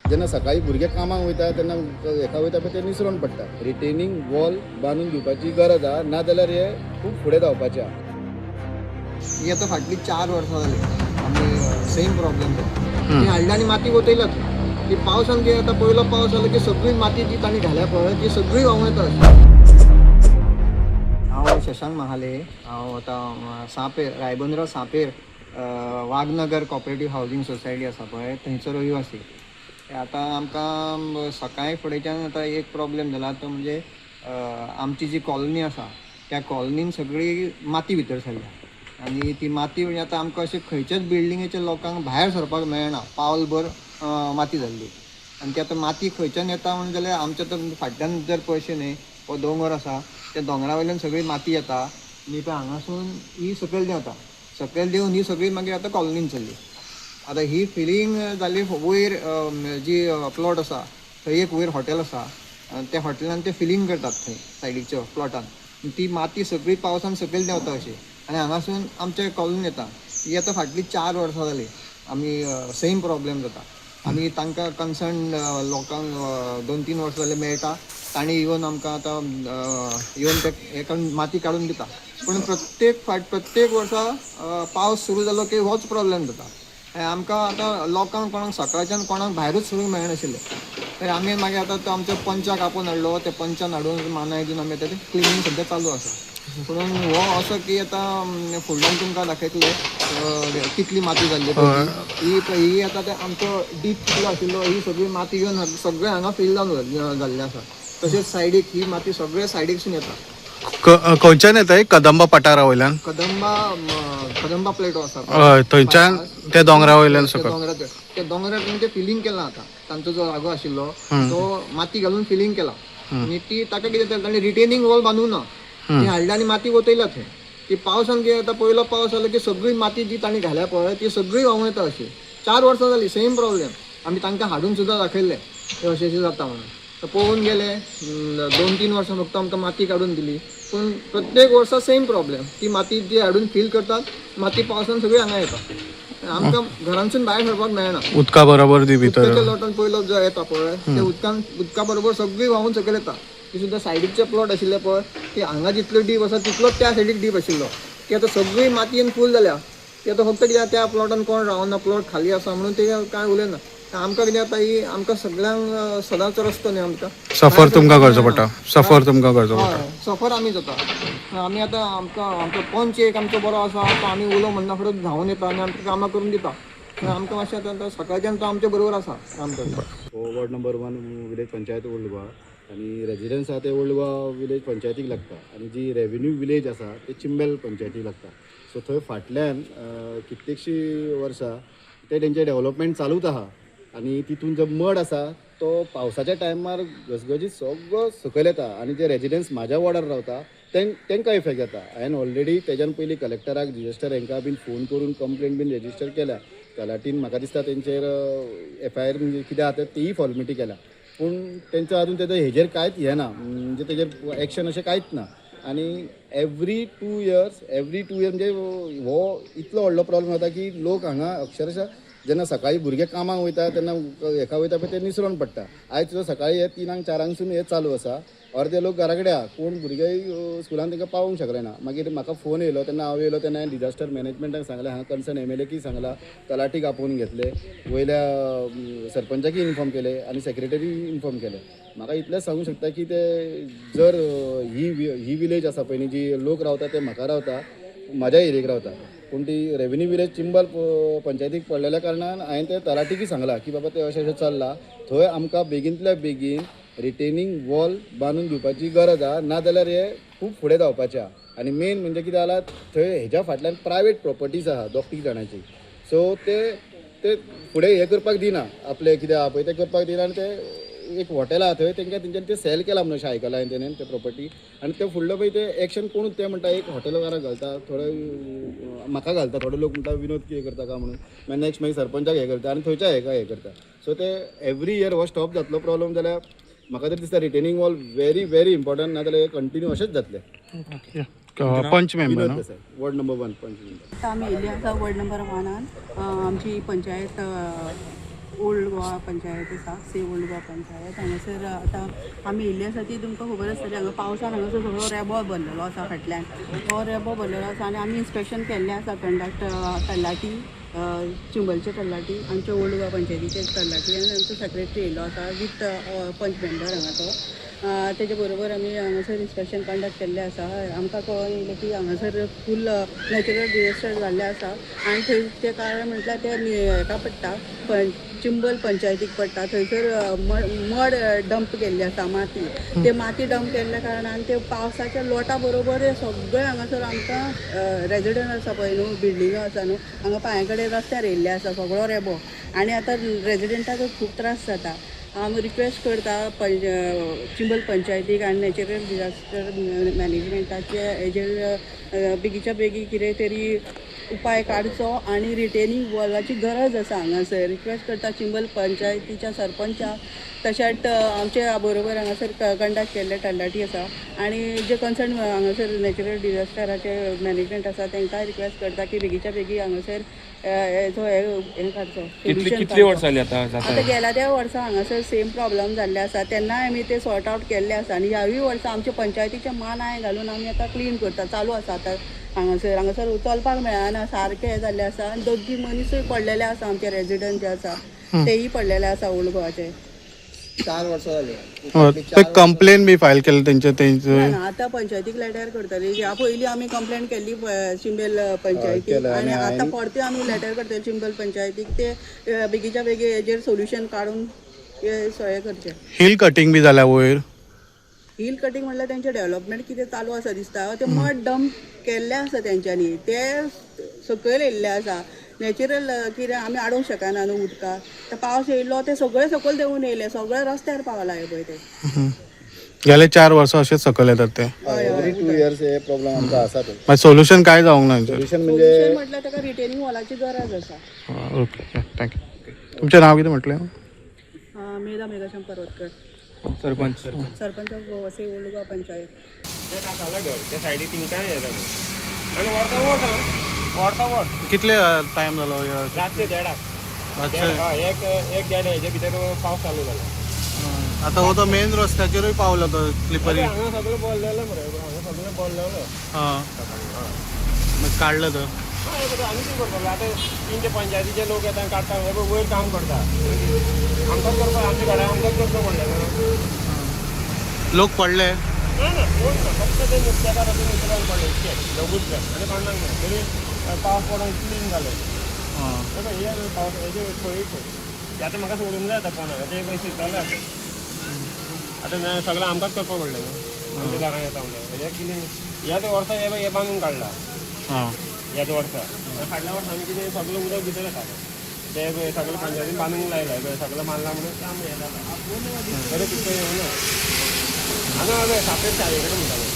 जेन्ना सकाळी भुरगे कामाक वयता तेन्ना हेका वयता पळय ते निसरून पडटा. रिटेनिंग वॉल बांदून दिवपाची गरज आहा, नाजाल्यार हे खूब फुडें जावपाचें आहा. ही आता फाटली 4 वर्सां जाली आमी सेम प्रॉब्लेम ती हाडली आनी माती वतयलात. ती पावसान कितें जाता, पयलो पावस जालो की सगळी माती जी ताणी घाल्या पळय ती सगळी व्हांवन येता. हांव शशांक महाले, हांव आतां सापेर रायबंद्रा सापेर वाघनगर कॉपरेटीव हावजींग सोसायटी आसा पळय थंयचो रहिवासी. आतां आमकां सकाळी फुडेंच्यान आतां एक प्रॉब्लेम जाला तो म्हणजे आमची जी कॉलनी आसा त्या कॉलनीन सगळी माती भितर सरल्या आनी ती माती म्हणजे आतां आमकां अशें खंयच्याच बिल्डिंगेच्या लोकांक भायर सरपाक मेळना, पावलभर माती जाल्ली. आनी ती आतां माती खंयच्यान येता म्हणजे जाल्यार आमच्या तर फाटल्यान जर पळयशे न्ही हो दोंगर आसा त्या दोंगरा वयल्यान सगळी माती येता आनी पळय हांगासून ही सकयल देंवता. सकयल देंवन ही सगळी मागीर आतां कॉलनीन चल्ली. आतां ही फिलींग जाली वयर जी प्लॉट आसा थंय एक वयर हॉटेल आसा त्या हॉटेलान ते फिलींग करतात थंय सायडीच्या प्लॉटान. ती माती सगळी पावसान सकयल देंवता अशी आनी हांगासून आमच्या कॉलनीन येता. ही आतां फाटली 4 वर्सां जाली आमी सेम प्रॉब्लेम जाता. आमी तांकां कन्सर्न लोकांक 2-3 वर्सां जाले मेळटा. तांणी येवन आमकां आतां येवन ते हे करून माती काडून दिता. पूण प्रत्येक वर्सा पावस सुरू जालो की होच प्रॉब्लेम जाता. आमकां आतां लोकांक कोणाक सकाळच्यान कोणाक भायरूच सरूंक मेळनाशिल्लें. तर आमी मागीर आतां तो आमच्या पंचाक आपोवन हाडलो. ते पंचान हाडून मानाय दिवन आमी आतां क्लिनींग सद्या चालू आसा. म्हणून हो असो की आतां फुडल्यान तुमकां दाखयतले कितली माती जाल्ली ही आतां ते आमचो डीप कितलो आशिल्लो ही सगळी माती घेवन सगळें हांगा फिल जावन जाल्लें आसा. तशेंच सायडीक ही माती सगळे सायडीकसून येता. खंयच्यान येताय कदंबा पठारा वयल्यान कदंबा प्लेटो आसा हय थंयच्यान त्या दोंगरा वयल्यान सकयल त्या दोंगराक म्हणजे फिलिंग केलां आतां. तांचो जो जागो आशिल्लो तो माती घालून फिलिंग केला आनी ती ताका कितें ताणें रिटेनिंग वॉल बांदूंक ना. ती हाडली आनी माती वतयला थंय. ती पावसान कितें जाता, पयलो पावस जालो की सगळी माती जी ताणी घाल्या पळय ती सगळी व्हांवन येता अशी. 4 वर्सां जाली सेम प्रॉब्लेम. आमी तांकां हाडून सुद्दां दाखयल्लें ते अशें जाता म्हणून. पळोवन गेले 2-3 वर्सां फक्त आमकां माती काडून दिली. पूण प्रत्येक वर्सा सेम प्रॉब्लेम. ती माती जी हाडून फील करतात माती पावसान सगळी हांगा येता. आमकां घरांसून भायर सरपाक मेळना. उदका बरोबर दी भितर उदकाच्या लोटान पयलो जो येता पळय ते उदका बरोबर सगळी व्हांवून सकयल येता. ती सुद्दां सायडीकचे प्लॉट आशिल्ले पळय ते हांगा जितलो डीप आसा तितलोच त्या सायडीक डीप आशिल्लो. ती आतां सगळी मातयेन फूल जाल्या. ती आतां फक्त कित्याक त्या प्लॉटान कोण रावना, प्लॉट खाली आसा म्हणून ते कांय उलयना. आमकां कितें जाता ही आमकां सगळ्यांक सदांचो रस्तो न्ही आमकां. सफर तुमकां करचो पडटा सफर आमी जाता. आमी आतां आमकां आमचो पंच एक आमचो बरो आसा तो आमी उलो म्हणना फुडें धांवून येता आनी आमकां कामां करून दिता. आमकां मातशें आतां सकाळच्यान तो आमचे बरोबर आसा काम करता. हो ward number 1 village panchayat old Goa आनी रेजिडन्स आहा ते ओल्ड गोवा विलेज पंचायतीक लागता आनी जी रेव्हेन्यू विलेज आसा ते चिंबेल पंचायतीक लागता. सो थंय फाटल्यान कित्येकशीं वर्सां ते तेंचें डेव्हलपमेंट चालूच आहा आनी तितून जो मड आसा तो पावसाच्या टायमार गजगजीत सगळो सकयल येता आनी जे रेजिडन्स म्हाज्या वॉर्डार रावता तांकां इफेक्ट जाता. हांवें ऑलरेडी तेज्यान पयलीं कलेक्टराक डिझास्टर हांकां बीन फोन करून कंप्लेंट बीन रेजिस्टर केल्या. तलाटीन म्हाका दिसता तेंचेर FIR म्हणजे कितें आहा तेही फॉर्मेलिटी केल्या. पूण तेंचो आजून तेजो हेजेर कांयच हें ना म्हणजे तेजेर एक्शन अशें कांयच ना. आनी एवरी 2 इयर्स म्हणजे हो इतलो व्हडलो प्रॉब्लेम जाता की लोक हांगा अक्षरशः जेन्ना सकाळी भुरगे कामाक वयता तेन्ना हेका वयता पळय ते निसरून पडटा. आयज सुद्दां सकाळी हे 3-4 हे चालू आसा. अर्दे लोक घरा कडेन आहा कोण भुरगे स्कुलान तांकां पावोवंक शकले ना. मागीर म्हाका फोन येयलो तेन्ना हांव येयलो तेन्ना हांवें डिझास्टर मॅनेजमेंटाक सांगलें, हांगा कन्सर्न MLA की सांगला, तलाटीक आपोवन घेतले, वयल्या सरपंचाकी इन्फॉर्म केले आनी सेक्रेटरी इन्फॉर्म केले. म्हाका इतलेंच सांगूंक शकता की ते जर ही विलेज आसा पळय न्ही जी लोक रावता ते म्हाका रावता म्हाज्या एरियेक रावता. पूण ती रेव्हेन्यू विलेज चिंबल पंचायतीक पडलेल्या कारणान हांवें ते तलाटीकी सांगलां की बाबा ते अशें चल्लां. थंय आमकां बेगींतल्या बेगीन रिटेनिंग वॉल बांदून दिवपाची गरज आहा, नाजाल्यार हे खूब फुडें जावपाचें आहा. आनी मेन म्हणजे कितें जालां थंय हेज्या फाटल्यान प्रायवेट प्रॉपर्टीज आहा 2-3 जाणांची. सो ते फुडें हें करपाक दिना, आपलें कितें आहा पळय तें करपाक दिना आनी ते एक हॉटेल आहा थंय तेंच्यांनी ते सेल केला म्हणून अशें आयकलां हांवें तेणें ते प्रॉपर्टी. आनी ते फुडलो पळय ते एक्शन कोणूच ते म्हणटा एक हॉटेलकाराक घालता, थोडे म्हाका घालता, थोडे लोक म्हणटा विनोद कितें करता काय म्हणून. मागीर नेक्स्ट मागीर सरपंचाक हें करता आनी थंयच्या हेका हें करता. सो ते एवरी इयर हो स्टॉप जातलो प्रॉब्लम जाल्यार म्हाका तर दिसता रिटेनिंग वॉल व्हेरी इम्पॉर्टंट, नाजाल्यार हे कंटिन्यू अशेंच जातले. पंच मेंबर वॉर्ड नंबर 1 पंच मेंबर. आम्ही येयल्ली आसा वॉर्ड नंबर 1 आमची पंचायत ओल्ड गोवा पंचायत आसा सी ओल्ड गोवा पंचायत हांगासर आतां आमी येयल्ली आसा ती तुमकां खबर आसतली हांगा पावसान हांगासर सगळो रेबो भरलेलो आसा फाटल्यान हो रेबो भरलेलो आसा आनी आमी इन्स्पेक्शन केल्लें आसा तरणाटी चिंबलचे तरणाटी आमचे ओल्ड गोवा पंचायतीचे तरणाटी आनी आमचो सेक्रेटरी येयल्लो आसा विथ पंच मेंबर हांगाचो तेजे बरोबर आमी हांगासर इन्स्पेक्शन कंडक्ट केल्लें आसा आमकां कळोन येयलें की हांगासर फूल नॅचरल डिझास्टर जाल्लें आसा आनी थंय तें कारण म्हटल्यार तें हेका पडटा चिंबल पंचायतीक पडटा थंयसर मड डंप केल्ली आसा माती ते माती डंप केल्ल्या कारणान ते पावसाच्या लोटा बरोबर सगळे हांगासर आमकां रेजिडंट आसा पळय न्हू बिल्डिंगो आसा न्हू हांगा पांया कडेन रस्त्यार येयल्ले आसा सगळो रेबो आनी आतां रेजिडंटाक खूब त्रास जाता हांव रिक्वेस्ट करता चिंबल पंचायतीक आनी नॅचरल डिझास्टर मॅनेजमेंटाचे हेजेर बेगीच्या बेगी कितें तरी उपाय काडचो आनी रिटेनिंग वॉलाची गरज आसा हांगासर रिक्वेस्ट करता चिंबल पंचायतीच्या सरपंचाक तशेंच आमचे बरोबर हांगासर कंडक्ट केल्ले तरणाटी आसा आनी जे कन्सर्न हांगासर नॅचरल डिझास्टराचे मॅनेजमेंट आसा तांकांय रिक्वेस्ट करता की बेगीच्या बेगी हांगासर हेचो हे काडचो कितली वर्सां जाली आतां गेल्या त्या वर्सा हांगासर सेम प्रॉब्लम जाल्ले आसा तेन्नाय आमी ते सॉर्ट आउट केल्ले आसा आनी ह्याय वर्सा आमच्या पंचायतीचे मान हांवें घालून आमी आतां क्लीन करता चालू आसा आतां हांगासर चलपाक मेळना सारकें हें जाल्लें आसा आनी दोगी मनीसूय पडलेले आसा आमचे रेजिडंट जे आसा तेयी पडलेले आसा ओल्ड गोवाचे 4 वर्सां जाली ते कंप्लेन बी फायल केले तेंचे ना आतां पंचायतीक लेटर करतली ह्या पयलीं आमी कंप्लेन केल्ली चिंबल पंचायतीक आनी आतां परती आमी लेटर करतली चिंबल पंचायतीक ते बेगीच्या बेगी हेजेर सोल्युशन काडून हे करचे हिल कटिंग बी जाल्या वयर हिल कटिंग म्हणल्यार तेंचे डेव्हलपमेंट कितें चालू आसा दिसता ते मड डंप केल्ले आसा तेंच्यांनी ते सकयल येयल्ले आसा नॅचरल कितें आमी आडोवंक शकना न्हू उदकाक ते पावस येयल्लो ते सगळे सकयल देंवून येयले सगळे रस्त्यार पावला हे पळय ते गेले 4 वर्सां अशेंच सकयल येतात ते एवरी 2 years हे प्रॉब्लेम आमकां आसात मागीर सोल्युशन काय जावंक ना सोल्युशन सोल्युशन म्हटल्यार ताका रिटेनिंग वॉलाची गरज आसा ओके थँक्यू तुमचें नांव कितें म्हटलें मेधा मेघाशम पर्वतकर सरपंच सरपंच वसई ओल्ड गोवा पंचायत त्या सायडीक तिंकाय आनी व्हरता कितले टायम जालो रातचे 1:30 एक देड हेजे भितर पावस चालू जालो आतां हो तो मेन रस्त्याचेरूय पावलो तो स्लिपरी हांगा सगळें बोललेलें मरे हांगा सगळें बोललेलें मागीर काडलं तर आमी कितें करतलो आतां तेंचे पंचायतीचे लोक येता काडटा वयर काम करता आमकांच करपा आमच्या घरा आमकांच करचो पडलें लोक पडले ना कोण ना फक्त ते नुस्तेकार अशें नुस्तेकार पडले इतके दोगूच आनी कोणाक ना तरी पावस पडून क्लीन जालें हे पावस हेजे खंय आतां म्हाका सोडूंक जाय आतां कोणाक ते पयशे जाले आतां सगळें आमकांच करपा पडलें न्हू आमच्या घरान येता म्हणलें हे कितें ह्याच वर्सा हे बांदून काडला ह्याच वर्सा फाटल्या वर्सा आमी कितें सगळें उदक भितर येता ते सगळें पंचायतीन बांदूंक लायलें सगळें बांदलां म्हणून काम हें जालां बरें तितकें येवना हांगा सापेर चाये कडेन म्हणटा